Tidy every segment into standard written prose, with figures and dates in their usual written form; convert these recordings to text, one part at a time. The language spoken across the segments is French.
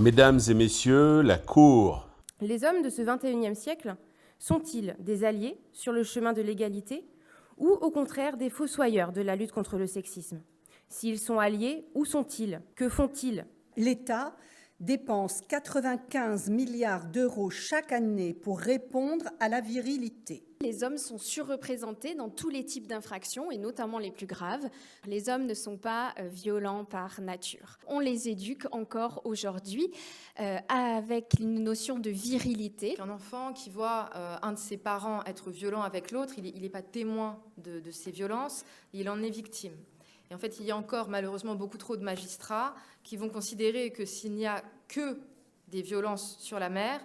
Mesdames et messieurs, la Cour. Les hommes de ce XXIe siècle sont-ils des alliés sur le chemin de l'égalité ou au contraire des fossoyeurs de la lutte contre le sexisme? S'ils sont alliés, où sont-ils? Que font-ils? L'État dépense 95 milliards d'euros chaque année pour répondre à la virilité. Les hommes sont surreprésentés dans tous les types d'infractions, et notamment les plus graves. Les hommes ne sont pas violents par nature. On les éduque encore aujourd'hui avec une notion de virilité. Un enfant qui voit un de ses parents être violent avec l'autre, il n'est pas témoin de ces violences, il en est victime. Et en fait, il y a encore malheureusement beaucoup trop de magistrats qui vont considérer que s'il n'y a que des violences sur la mère,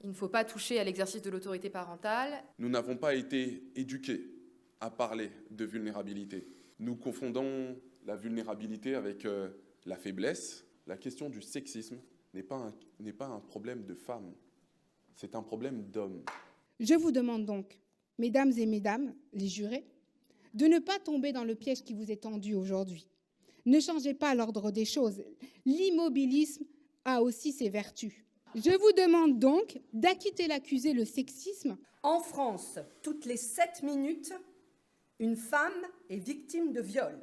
il ne faut pas toucher à l'exercice de l'autorité parentale. Nous n'avons pas été éduqués à parler de vulnérabilité. Nous confondons la vulnérabilité avec la faiblesse. La question du sexisme n'est pas un problème de femmes, c'est un problème d'hommes. Je vous demande donc, mesdames et mesdames, les jurés, de ne pas tomber dans le piège qui vous est tendu aujourd'hui. Ne changez pas l'ordre des choses. L'immobilisme a aussi ses vertus. Je vous demande donc d'acquitter l'accusé le sexisme. En France, toutes les 7 minutes, une femme est victime de viol.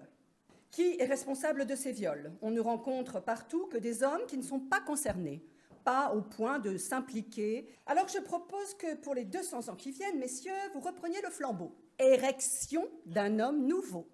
Qui est responsable de ces viols? On ne rencontre partout que des hommes qui ne sont pas concernés, pas au point de s'impliquer. Alors je propose que pour les 200 ans qui viennent, messieurs, vous repreniez le flambeau. Érection d'un homme nouveau.